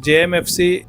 JMFC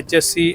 HSC,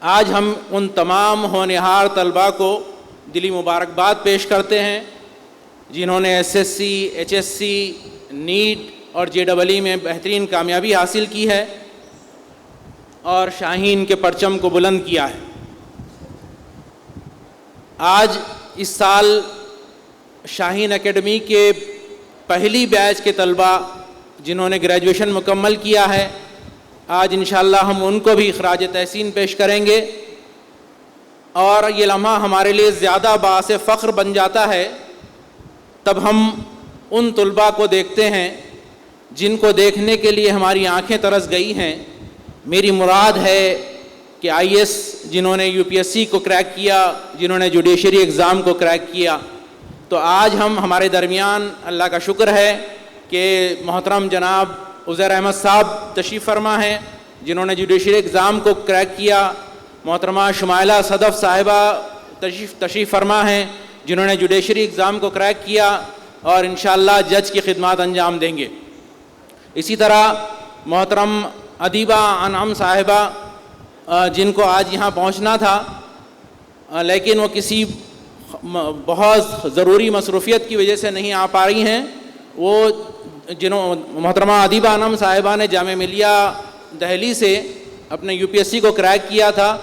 آج ہم ان تمام ہونہار طلباء کو دلی مبارکباد پیش کرتے ہیں جنہوں نے S S C, H S C, NET اور جے ڈبل ای میں بہترین کامیابی حاصل کی ہے اور شاہین کے پرچم کو بلند کیا ہے۔ آج اس سال شاہین اکیڈمی کے پہلی بیچ کے طلباء جنہوں نے گریجویشن مکمل کیا ہے، آج انشاءاللہ ہم ان کو بھی خراج تحسین پیش کریں گے، اور یہ لمحہ ہمارے لیے زیادہ باعث فخر بن جاتا ہے تب ہم ان طلباء کو دیکھتے ہیں جن کو دیکھنے کے لیے ہماری آنکھیں ترس گئی ہیں۔ میری مراد ہے کہ آئی ایس جنہوں نے یو پی ایس سی کو کریک کیا، جنہوں نے جوڈیشری ایگزام کو کریک کیا، تو آج ہمارے درمیان اللہ کا شکر ہے کہ محترم جناب عزیر احمد صاحب تشریف فرما ہیں جنہوں نے جوڈیشری ایگزام کو کریک کیا، محترمہ شمائلہ صدف صاحبہ تشریف فرما ہیں جنہوں نے جوڈیشری ایگزام کو کریک کیا اور انشاءاللہ جج کی خدمات انجام دیں گے۔ اسی طرح محترم ادیبہ انعم صاحبہ جن کو آج یہاں پہنچنا تھا لیکن وہ کسی بہت ضروری مصروفیت کی وجہ سے نہیں آ پا رہی ہیں، وہ محترمہ ادیبہ انعم صاحبہ نے جامعہ ملیہ دہلی سے اپنے یو پی ایس سی کو کریک کیا تھا۔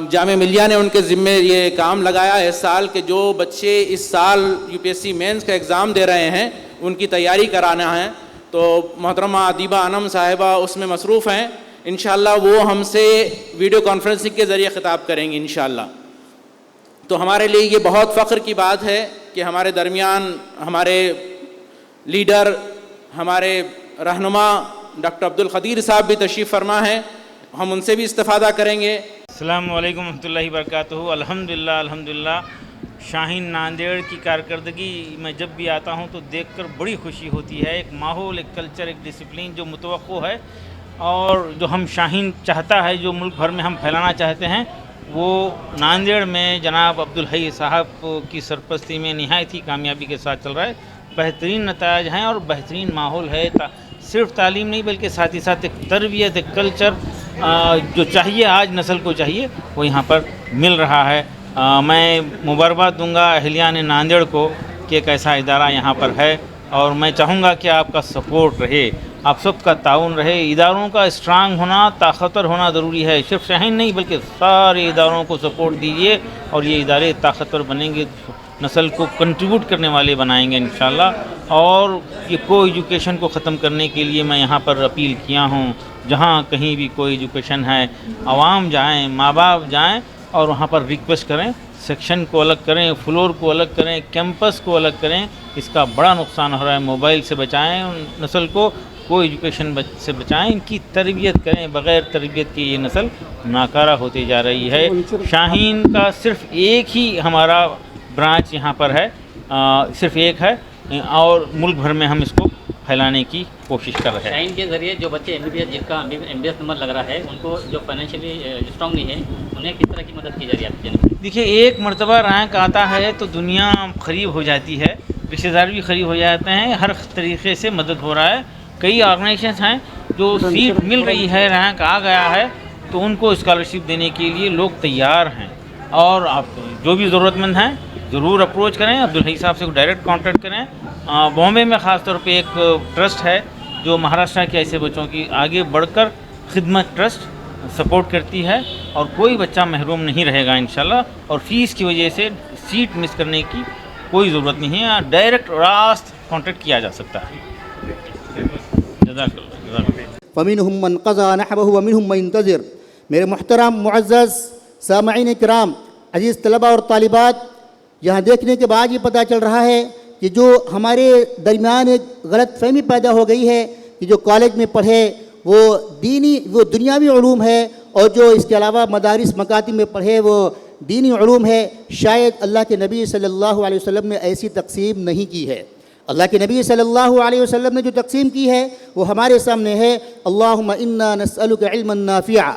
جامعہ ملیہ نے ان کے ذمے یہ کام لگایا اس سال کہ جو بچے اس سال U P S C mains کا ایگزام دے رہے ہیں ان کی تیاری کرانا ہے، تو محترمہ ادیبہ انعم صاحبہ اس میں مصروف ہیں۔ انشاءاللہ وہ ہم سے ویڈیو کانفرنسنگ کے ذریعے خطاب کریں گے انشاءاللہ۔ تو ہمارے لیے یہ بہت فخر کی بات ہے کہ ہمارے درمیان ہمارے لیڈر، ہمارے رہنما ڈاکٹر عبدالقدیر صاحب بھی تشریف فرما ہیں، ہم ان سے بھی استفادہ کریں گے۔ السلام علیکم ورحمۃ اللہ وبرکاتہ۔ الحمدللہ شاہین ناندیڑ کی کارکردگی میں جب بھی آتا ہوں تو دیکھ کر بڑی خوشی ہوتی ہے۔ ایک ماحول، ایک کلچر، ایک ڈسپلین جو متوقع ہے اور جو ہم شاہین چاہتا ہے، جو ملک بھر میں ہم پھیلانا چاہتے ہیں، وہ ناندیڑ میں جناب عبدالحی صاحب کی سرپرستی میں نہایت ہی کامیابی کے ساتھ چل رہا ہے۔ بہترین نتائج ہیں اور بہترین ماحول ہے، صرف تعلیم نہیں بلکہ ساتھ ہی ساتھ ایک تربیت، ایک کلچر جو چاہیے آج نسل کو چاہیے وہ یہاں پر مل رہا ہے۔ میں مبارکباد دوں گا اہلیان ناندیڑ کو کہ ایک ایسا ادارہ یہاں پر ہے، اور میں چاہوں گا کہ آپ کا سپورٹ رہے، آپ سب کا تعاون رہے۔ اداروں کا اسٹرانگ ہونا، طاقتور ہونا ضروری ہے، صرف شاہین نہیں بلکہ سارے اداروں کو سپورٹ دیجیے اور یہ ادارے طاقتور بنیں گے، نسل کو کنٹریبیوٹ کرنے والے بنائیں گے انشاءاللہ۔ اور یہ کو ایجوکیشن کو ختم کرنے کے لیے میں یہاں پر اپیل کیا ہوں، جہاں کہیں بھی کوئی ایجوکیشن ہے عوام جائیں، ماں باپ جائیں اور وہاں پر ریکویسٹ کریں، سیکشن کو الگ کریں، فلور کو الگ کریں، کیمپس کو الگ کریں۔ اس کا بڑا نقصان ہو رہا ہے، موبائل سے بچائیں نسل کو، کوئی ایجوکیشن سے بچائیں، ان کی تربیت کریں۔ بغیر تربیت کی یہ نسل ناکارہ ہوتی جا رہی ہے۔ شاہین کا صرف ایک ہی ہمارا برانچ یہاں پر ہے، صرف ایک ہے، اور ملک بھر میں ہم اس کو پھیلانے کی کوشش کر رہے ہیں۔ شاہین کے ذریعے جو بچے ایم بی بی ایس، جن کا ایم بی ایس نمبر لگ رہا ہے، ان کو جو فائنینشلی اسٹرانگ نہیں ہے، انہیں کس طرح کی مدد کی جا رہی ہے آپ کی؟ دیکھیے، ایک مرتبہ رینک آتا ہے تو دنیا قریب ہو جاتی ہے، رشتہ دار بھی قریب ہو جاتے ہیں، ہر طریقے سے مدد ہو رہا ہے۔ کئی آرگنائزیشنز ہیں جو سیٹ مل رہی ہے، رینک آ گیا ہے تو ان کو اسکالرشپ دینے کے لیے لوگ تیار ہیں، اور آپ جو بھی ضرورت مند ہیں ضرور اپروچ کریں، عبدالحی صاحب سے ڈائریکٹ کانٹیکٹ کریں۔ بامبے میں خاص طور پہ ایک ٹرسٹ ہے جو مہاراشٹر کے ایسے بچوں کی آگے بڑھ کر خدمت ٹرسٹ سپورٹ کرتی ہے، اور کوئی بچہ محروم نہیں رہے گا انشاءاللہ، اور فیس کی وجہ سے سیٹ مس کرنے کی کوئی ضرورت نہیں ہے، ڈائریکٹ راست کانٹیکٹ کیا جا سکتا ہے۔ جزاک اللہ۔ فمنہم من قضى نحبه ومنہم من ينتظر۔ میرے محترم معزز سامعین کرام، عزیز طلباء اور طالبات، یہاں دیکھنے کے بعد یہ پتہ چل رہا ہے کہ جو ہمارے درمیان ایک غلط فہمی پیدا ہو گئی ہے کہ جو کالج میں پڑھے وہ دنیاوی علوم ہے، اور جو اس کے علاوہ مدارس مکاتب میں پڑھے وہ دینی علوم ہے۔ شاید اللہ کے نبی صلی اللہ علیہ وسلم نے ایسی تقسیم نہیں کی ہے۔ اللہ کے نبی صلی اللہ علیہ وسلم نے جو تقسیم کی ہے وہ ہمارے سامنے ہے۔ اللہم انا نسألک علما نافعا،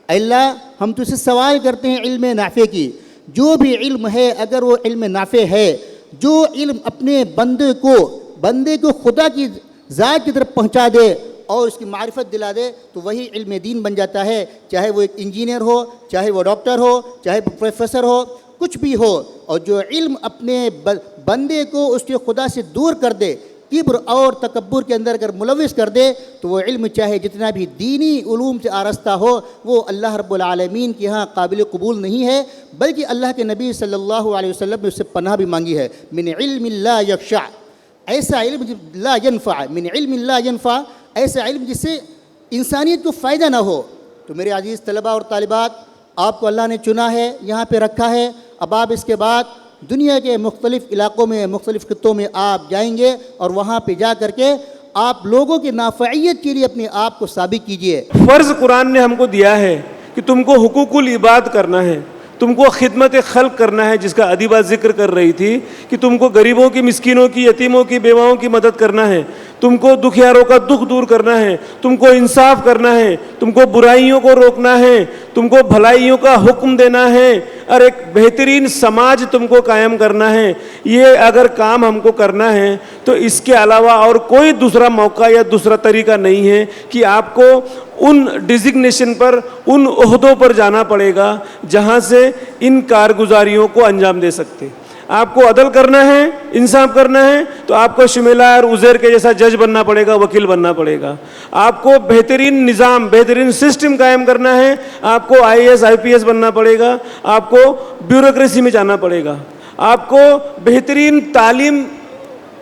اے اللہ ہم تجھ سے سوال کرتے ہیں علم نافع کی۔ جو بھی علم ہے اگر وہ علم نافع ہے، جو علم اپنے بندے کو خدا کی ذات کی طرف پہنچا دے، اور اس کی معرفت دلا دے تو وہی علم دین بن جاتا ہے، چاہے وہ ایک انجینئر ہو، چاہے وہ ڈاکٹر ہو، چاہے وہ پروفیسر ہو، کچھ بھی ہو. اور جو علم اپنے بندے کو اس کے خدا سے دور کر دے، کبر اور تکبر کے اندر اگر ملوث کر دے، تو وہ علم چاہے جتنا بھی دینی علوم سے آراستہ ہو، وہ اللہ رب العالمین کے ہاں قابل قبول نہیں ہے، بلکہ اللہ کے نبی صلی اللہ علیہ وسلم نے اس سے پناہ بھی مانگی ہے. من علم لا یخشع، ایسا علم لا ینفع، من علم لا ینفع، ایسا علم جس سے انسانیت کو فائدہ نہ ہو. تو میرے عزیز طلباء اور طالبات، آپ کو اللہ نے چنا ہے، یہاں پہ رکھا ہے. اب آپ اس کے بعد دنیا کے مختلف علاقوں میں، مختلف خطوں میں آپ جائیں گے، اور وہاں پہ جا کر کے آپ لوگوں کی نافعیت کے لیے اپنے آپ کو ثابت کیجئے. فرض قرآن نے ہم کو دیا ہے کہ تم کو حقوق العباد کرنا ہے، تم کو خدمت خلق کرنا ہے، جس کا ادیبہ ذکر کر رہی تھی کہ تم کو غریبوں کی، مسکینوں کی، یتیموں کی، بیواؤں کی مدد کرنا ہے، تم کو دکھیاروں کا دکھ دور کرنا ہے، تم کو انصاف کرنا ہے، تم کو برائیوں کو روکنا ہے، تم کو بھلائیوں کا حکم دینا ہے، اور ایک بہترین سماج تم کو قائم کرنا ہے. یہ اگر کام ہم کو کرنا ہے تو اس کے علاوہ اور کوئی دوسرا موقع یا دوسرا طریقہ نہیں ہے کہ آپ کو ان ڈیزگنیشن پر، ان عہدوں پر جانا پڑے گا جہاں سے ان کارگزاریوں کو انجام دے سکتے. آپ کو عدل کرنا ہے، انصاف کرنا ہے، تو آپ کو شمیلہ اور عزیر کے جیسا جج بننا پڑے گا، وکیل بننا پڑے گا. آپ کو بہترین نظام، بہترین سسٹم قائم کرنا ہے، آپ کو IAS IPS بننا پڑے گا، آپ کو بیوروکریسی میں جانا پڑے گا. آپ کو بہترین تعلیم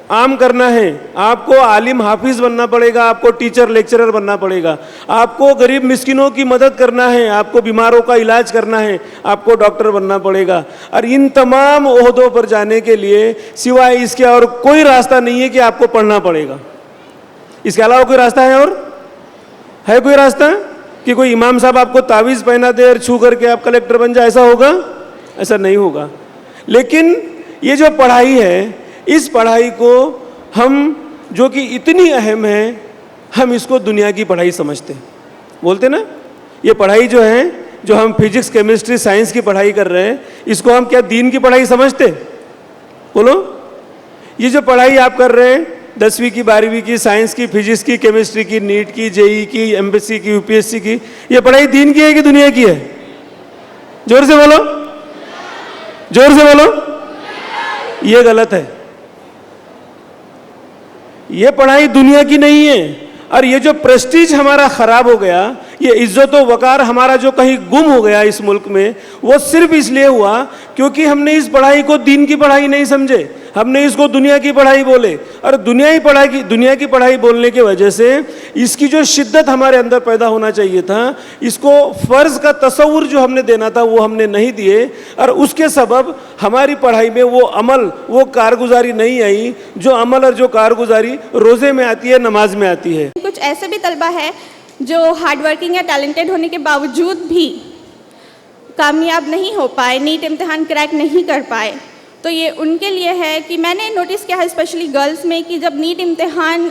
عام کرنا ہے، آپ کو عالم حافظ بننا پڑے گا، آپ کو ٹیچر لیکچرر بننا پڑے گا. آپ کو غریب مسکینوں کی مدد کرنا ہے، آپ کو بیماروں کا علاج کرنا ہے، آپ کو ڈاکٹر بننا پڑے گا. اور ان تمام عہدوں پر جانے کے لیے سوائے اس کے اور کوئی راستہ نہیں ہے کہ آپ کو پڑھنا پڑے گا. اس کے علاوہ کوئی راستہ ہے؟ اور ہے کوئی راستہ کہ کوئی امام صاحب آپ کو تعویذ پہنا دے اور چھو کر کے آپ کلیکٹر بن جائے؟ ایسا ہوگا؟ ایسا نہیں ہوگا. لیکن یہ جو پڑھائی ہے، اس پڑھائی کو ہم، جو کہ اتنی اہم ہے، ہم اس کو دنیا کی پڑھائی سمجھتے ہیں. بولتے نا، یہ پڑھائی جو ہے، جو ہم فزکس، کیمسٹری، سائنس کی پڑھائی کر رہے ہیں، اس کو ہم کیا دین کی پڑھائی سمجھتے؟ بولو. یہ جو پڑھائی آپ کر رہے ہیں، 10ویں کی، 12ویں کی، سائنس کی، فزکس کی، کیمسٹری کی، نیٹ کی، JEE کی، MPSC کی، UPSC کی، یہ پڑھائی دین کی ہے کہ دنیا کی ہے؟ زور سے بولو، زور سے بولو. یہ غلط ہے. یہ پڑھائی دنیا کی نہیں ہے. اور یہ جو پریسٹیج ہمارا خراب ہو گیا، یہ عزت و وقار ہمارا جو کہیں گم ہو گیا اس ملک میں، وہ صرف اس لیے ہوا کیونکہ ہم نے اس پڑھائی کو دین کی پڑھائی نہیں سمجھے، ہم نے اس کو دنیا کی پڑھائی بولے. اور دنیا کی پڑھائی بولنے کی وجہ سے اس کی جو شدت ہمارے اندر پیدا ہونا چاہیے تھا، اس کو فرض کا تصور جو ہم نے دینا تھا وہ ہم نے نہیں دیے، اور اس کے سبب ہماری پڑھائی میں وہ عمل، وہ کارگزاری نہیں آئی جو عمل اور جو کارگزاری روزے میں آتی ہے، نماز میں آتی ہے. کچھ ایسے بھی طلبہ ہیں جو ہارڈ ورکنگ یا ٹیلنٹڈ ہونے کے باوجود بھی کامیاب نہیں ہو پائے، نیٹ امتحان کریک نہیں کر پائے. تو یہ ان کے لیے ہے کہ میں نے نوٹس کیا ہے اسپیشلی گرلز میں، کہ جب نیٹ امتحان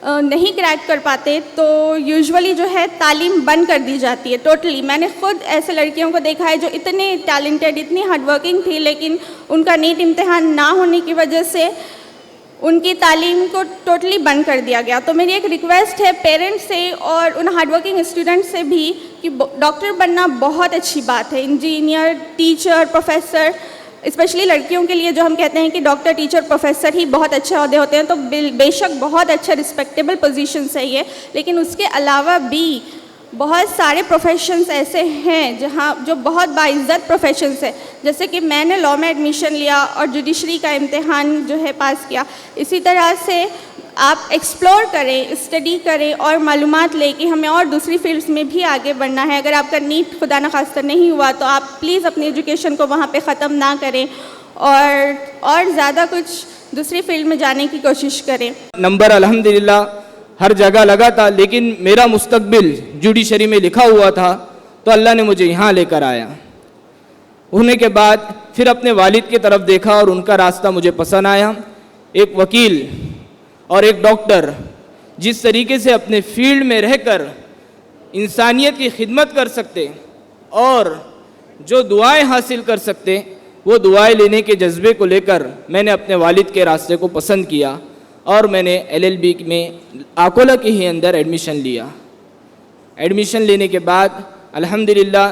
نہیں کریک کر پاتے تو یوزولی جو ہے تعلیم بند کر دی جاتی ہے ٹوٹلی. میں نے خود ایسے لڑکیوں کو دیکھا ہے جو اتنے ٹیلنٹڈ، اتنی ہارڈ ورکنگ تھی، لیکن ان کا نیٹ امتحان نہ ہونے کی وجہ سے ان کی تعلیم کو ٹوٹلی بند کر دیا گیا. تو میری ایک ریکویسٹ ہے پیرنٹس سے اور ان ہارڈ ورکنگ اسٹوڈنٹ سے بھی کہ ڈاکٹر بننا بہت اچھی بات ہے، انجینئر، ٹیچر، پروفیسر، اسپیشلی لڑکیوں کے لیے جو ہم کہتے ہیں کہ ڈاکٹر، ٹیچر، پروفیسر ہی بہت اچھے عہدے ہوتے ہیں، تو بے شک بہت اچھا رسپیکٹیبل پوزیشنس ہے یہ. لیکن اس کے علاوہ بھی بہت سارے پروفیشنز ایسے ہیں جہاں جو بہت باعزت پروفیشنز ہیں. جیسے کہ میں نے لاء میں ایڈمیشن لیا اور جوڈیشری کا امتحان جو ہے پاس کیا. اسی طرح سے آپ ایکسپلور کریں، اسٹڈی کریں اور معلومات لیں کہ ہمیں اور دوسری فیلڈس میں بھی آگے بڑھنا ہے. اگر آپ کا نیٹ خدا نخواستہ نہیں ہوا تو آپ پلیز اپنی ایجوکیشن کو وہاں پہ ختم نہ کریں اور زیادہ کچھ دوسری فیلڈ میں جانے کی کوشش کریں. نمبر الحمدللہ ہر جگہ لگا تھا، لیکن میرا مستقبل جوڈیشری میں لکھا ہوا تھا، تو اللہ نے مجھے یہاں لے کر آیا. ہونے کے بعد پھر اپنے والد کی طرف دیکھا اور ان کا راستہ مجھے پسند آیا. ایک وکیل اور ایک ڈاکٹر جس طریقے سے اپنے فیلڈ میں رہ کر انسانیت کی خدمت کر سکتے اور جو دعائیں حاصل کر سکتے، وہ دعائیں لینے کے جذبے کو لے کر میں نے اپنے والد کے راستے کو پسند کیا اور میں نے LLB میں آکولہ کے ہی اندر ایڈمیشن لیا. ایڈمیشن لینے کے بعد الحمدللہ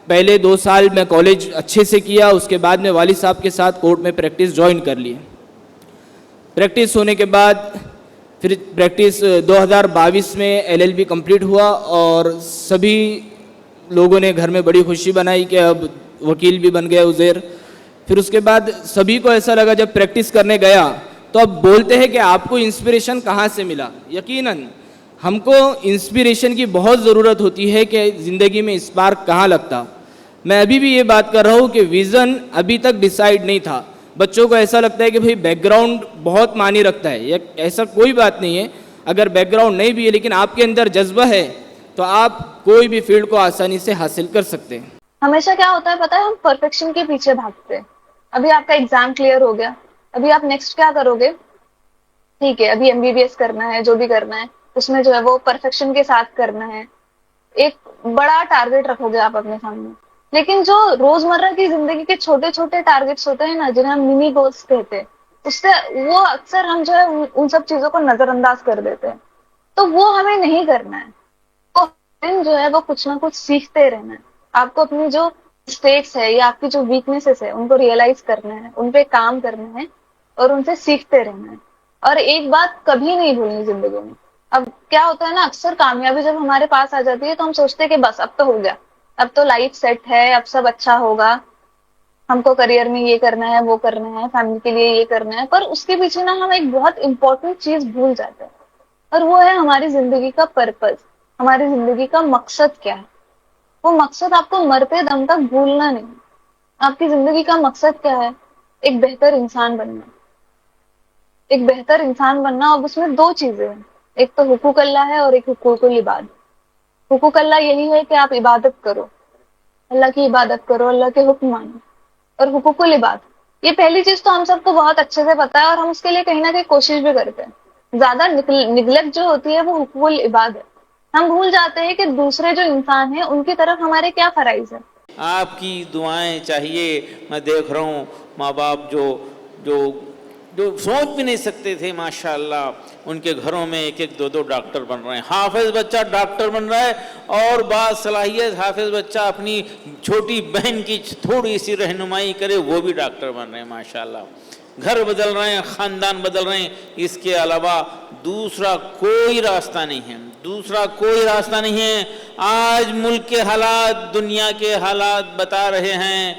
پہلے 2 سال میں کالج اچھے سے کیا, اس کے بعد میں والد صاحب کے ساتھ کورٹ میں پریکٹس جوائن کر لی. پریکٹس ہونے کے بعد پھر پریکٹس 2022 میں LLB کمپلیٹ ہوا, اور سبھی لوگوں نے گھر میں بڑی خوشی بنائی کہ اب وکیل بھی بن گیا عزیر. پھر اس کے بعد سبھی کو ایسا لگا جب پریکٹس کرنے گیا تو اب بولتے ہیں کہ آپ کو انسپریشن کہاں سے ملا. یقیناً ہم کو انسپریشن کی بہت ضرورت ہوتی ہے کہ زندگی میں اسپارک کہاں لگتا. میں ابھی بھی یہ بات کر رہا ہوں کہ ویژن ابھی تک ڈیسائیڈ نہیں تھا. بچوں کو ایسا لگتا ہے کہ بھئی بیک گراؤنڈ بہت معنی رکھتا ہے, ایسا کوئی بات نہیں ہے. اگر بیک گراؤنڈ نہیں بھی ہے لیکن آپ کے اندر جذبہ ہے تو آپ کوئی بھی فیلڈ کو آسانی سے حاصل کر سکتے ہیں. ہمیشہ کیا ہوتا ہے پتہ ہے, ہم پرفیکشن کے پیچھے بھاگتے ہیں. ابھی آپ کا ایگزام کلیئر ہو گیا, ابھی آپ نیکسٹ کیا کرو گے؟ ٹھیک ہے, ابھی MBBS کرنا ہے, جو بھی کرنا ہے اس میں جو ہے وہ پرفیکشن کے ساتھ کرنا ہے. ایک بڑا ٹارگیٹ رکھو گے آپ اپنے سامنے. لیکن جو روزمرہ کی زندگی کے چھوٹے چھوٹے ٹارگیٹس ہوتے ہیں نا, جنہیں ہم منی گولس کہتے ہیں, اس سے وہ اکثر ہم جو ہے ان سب چیزوں کو نظر انداز کر دیتے ہیں. تو وہ ہمیں نہیں کرنا ہے. تو جو ہے وہ کچھ نہ کچھ سیکھتے رہنا ہے. آپ کو اپنی جو مسٹیکس ہے یا آپ کی جو ویکنیسز ہے ان کو ریئلائز کرنا ہے, ان پہ کام کرنا ہے اور ان سے سیکھتے رہنا ہے. اور ایک بات کبھی نہیں بھولنی زندگی میں. اب کیا ہوتا ہے نا, اکثر کامیابی جب ہمارے پاس آ جاتی ہے تو ہم سوچتے ہیں کہ بس اب تو ہو گیا, اب تو لائف سیٹ ہے, اب سب اچھا ہوگا, ہم کو کریئر میں یہ کرنا ہے, وہ کرنا ہے, فیملی کے لیے یہ کرنا ہے. پر اس کے پیچھے نا ہم ایک بہت امپورٹنٹ چیز بھول جاتے ہیں, اور وہ ہے ہماری زندگی کا پرپز, ہماری زندگی کا مقصد کیا ہے. وہ مقصد آپ کو مرتے دم تک بھولنا نہیں. آپ کی زندگی کا مقصد کیا ہے؟ ایک بہتر انسان بننا. ایک بہتر انسان بننا, اور اس میں 2 چیزیں ہیں, ایک تو حقوق اللہ ہے اور ایک حقوق العباد. حقوق اللہ یہی ہے کہ آپ عبادت کرو, اللہ کی عبادت کرو, اللہ کے حکم مانو. اور حقوق العباد, یہ پہلی چیز تو ہم سب کو بہت اچھے سے پتا ہے اور ہم اس کے لیے کہیں نہ کہیں کوشش بھی کرتے ہیں. زیادہ نگلیکٹ جو ہوتی ہے وہ حقوق العباد ہے. ہم بھول جاتے ہیں کہ دوسرے جو انسان ہیں ان کی طرف ہمارے کیا فرائض ہیں. آپ کی دعائیں چاہیے. میں دیکھ رہا ہوں ماں باپ جو سوچ بھی نہیں سکتے تھے, ماشاءاللہ ان کے گھروں میں 1-1, 2-2 ڈاکٹر بن رہے ہیں. حافظ بچہ ڈاکٹر بن رہا ہے, اور بعض صلاحیت حافظ بچہ اپنی چھوٹی بہن کی تھوڑی سی رہنمائی کرے وہ بھی ڈاکٹر بن رہے ہیں. ماشاءاللہ گھر بدل رہے ہیں, خاندان بدل رہے ہیں. اس کے علاوہ دوسرا کوئی راستہ نہیں ہے, دوسرا کوئی راستہ نہیں ہے. آج ملک کے حالات, دنیا کے حالات بتا رہے ہیں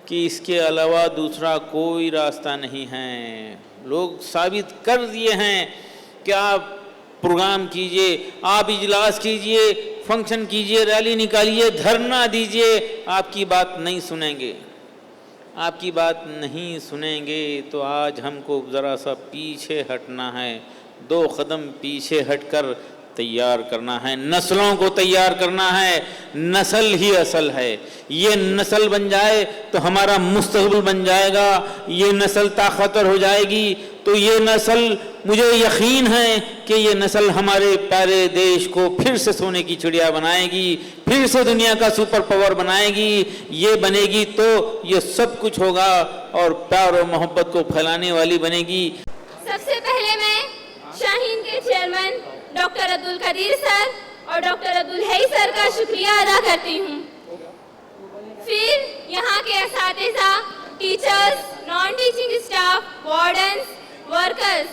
کہ اس کے علاوہ دوسرا کوئی راستہ نہیں ہے. لوگ ثابت کر دیے ہیں کہ آپ پروگرام کیجئے, آپ اجلاس کیجئے, فنکشن کیجئے, ریلی نکالیے, دھرنا دیجئے, آپ کی بات نہیں سنیں گے. آپ کی بات نہیں سنیں گے تو آج ہم کو ذرا سا پیچھے ہٹنا ہے. 2 قدم پیچھے ہٹ کر تیار کرنا ہے, نسلوں کو تیار کرنا ہے. نسل ہی اصل ہے. یہ نسل بن جائے تو ہمارا مستقبل بن جائے گا. یہ نسل طاقتور ہو جائے گی تو یہ نسل, مجھے یقین ہے کہ یہ نسل ہمارے پیارے دیش کو پھر سے سونے کی چڑیا بنائے گی, پھر سے دنیا کا سپر پاور بنائے گی. یہ بنے گی تو یہ سب کچھ ہوگا اور پیار و محبت کو پھیلانے والی بنے گی. سب سے پہلے میں شاہین کے چیئرمین ڈاکٹر عبدالقدیر سر اور ڈاکٹر عبدالحی سر کا شکریہ ادا کرتی ہوں. پھر یہاں کے اساتذہ, teachers, naan teaching staff, wardens, workers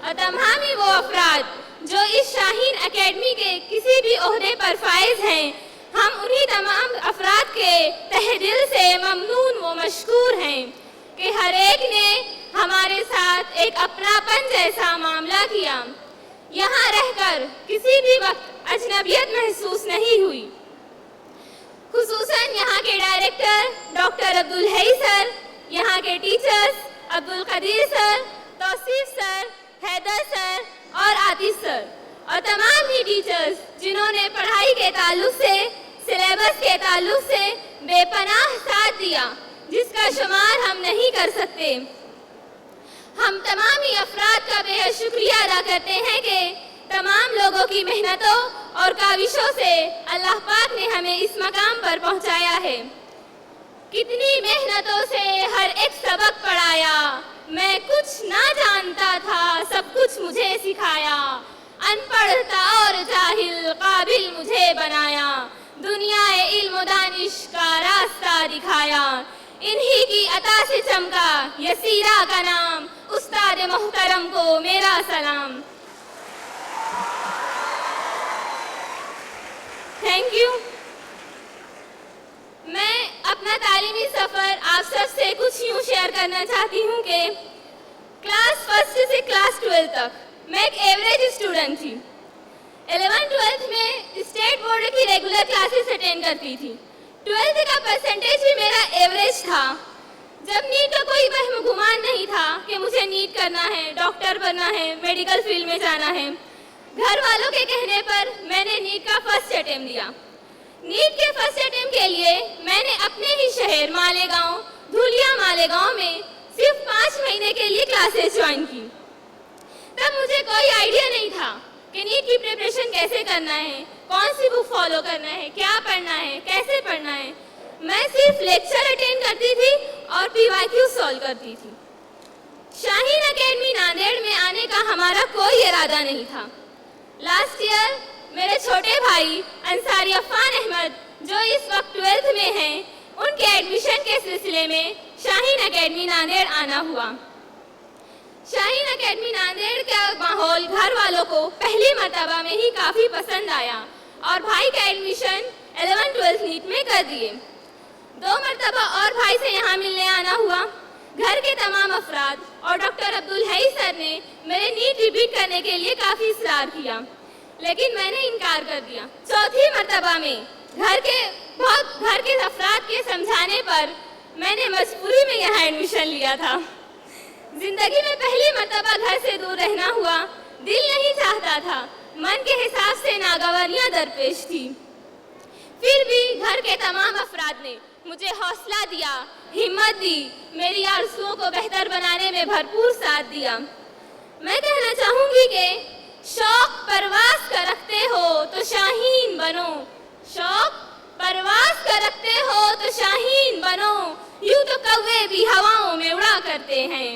اور تمام ہی وہ افراد جو اس شاہین اکیڈمی کے کسی بھی عہدے پر فائز ہیں. ہم انہی تمام افراد کے تہ دل سے ممنون و مشکور ہیں کہ ہر ایک نے ہمارے ساتھ ایک اپناپن جیسا معاملہ کیا. یہاں رہ کر کسی بھی وقت اجنبیت محسوس نہیں ہوئی. خصوصاً یہاں کے ڈائریکٹر ڈاکٹر عبدالحی سر, یہاں کے ٹیچرز عبدالقدیر سر, توصیف سر, حیدر سر اور عاطف سر, اور تمام ہی ٹیچرز جنہوں نے پڑھائی کے تعلق سے, سلیبس کے تعلق سے بے پناہ ساتھ دیا جس کا شمار ہم نہیں کر سکتے. ہم تمام ہی افراد کا بے حد شکریہ ادا کرتے ہیں کہ تمام لوگوں کی محنتوں اور کاوشوں سے اللہ پاک نے ہمیں اس مقام پر پہنچایا ہے. کتنی محنتوں سے ہر ایک سبق پڑھایا, میں کچھ نہ جانتا تھا، سب کچھ مجھے سکھایا، ان پڑھتا اور جاہل قابل مجھے بنایا، دنیا علم و دانش کا راستہ دکھایا، انہی کی عطا سے چمکا یہ سیرہ کا نام، استاد محترم کو میرا سلام۔ Thank you. میں اپنا تعلیمی سفر آپ سب سے کچھ یوں شیئر کرنا چاہتی ہوں کہ کلاس 1 سے کلاس 12 تک میں ایک ایوریج اسٹوڈنٹ تھی۔ 11-12 میں اسٹیٹ بورڈ کی ریگولر کلاسز اٹینڈ کرتی تھی۔ 12 کا پرسنٹیج بھی میرا ایوریج تھا۔ جب نیٹ کا کوئی وہم گمان نہیں تھا کہ مجھے نیٹ کرنا ہے، ڈاکٹر بننا ہے، میڈیکل فیلڈ میں جانا ہے، گھر والوں کے کہنے پر میں نے نیٹ کا فرسٹ اٹیمپٹ دیا۔ نیٹ کے فرسٹ اٹیمپٹ کے لیے میں نے اپنے ہی شہر مالیگاؤں، دھولیا مالیگاؤں میں صرف 5 مہینے کے لیے کلاسز جوائن کی۔ تب مجھے کوئی آئیڈیا نہیں تھا کہ نیٹ کی پریپریشن کیسے کرنا ہے، کون سی بک فالو کرنا ہے، کیا پڑھنا ہے، کیسے پڑھنا ہے۔ میں صرف لیکچر اٹینڈ کرتی تھی اور PYQ سالو کرتی تھی۔ شاہین اکیڈمی ناندیڑ میں آنے کا ہمارا کوئی ارادہ نہیں تھا۔ لاسٹ ایئر میرے چھوٹے بھائی انصاری عفان احمد جو اس وقت 12 میں ہیں، ان کے ایڈمیشن کے سلسلے میں شاہین اکیڈمی ناندیڑ آنا ہوا۔ شاہین اکیڈمی ناندیڑ کا ماحول گھر والوں کو پہلی مرتبہ میں ہی کافی پسند آیا اور بھائی کا ایڈمیشن 11-12 نیٹ میں کر دیے۔ 2 مرتبہ اور بھائی سے یہاں ملنے آنا ہوا۔ گھر کے تمام افراد اور ڈاکٹر عبدالحی سر نے میرے نیٹ ریپیٹ کرنے کے لیے کافی اصرار کیا، لیکن میں نے انکار کر دیا۔ 4تھی مرتبہ میں گھر کے افراد کے سمجھانے پر میں نے مجبوری میں یہاں ایڈمیشن لیا تھا۔ زندگی میں پہلی مرتبہ گھر سے دور رہنا ہوا، دل نہیں چاہتا تھا، من کے حساب سے ناگواریاں درپیش تھی، پھر بھی گھر کے تمام افراد نے مجھے حوصلہ دیا، ہمت دی، میری آرزوؤں کو بہتر بنانے میں بھرپور ساتھ دیا۔ میں کہنا چاہوں گی کہ شوق پرواز کا رکھتے ہو تو شاہین بنو، شوق پرواز کا رکھتے ہو تو شاہین بنو، یوں تو کوے بھی ہواؤں میں اڑا کرتے ہیں۔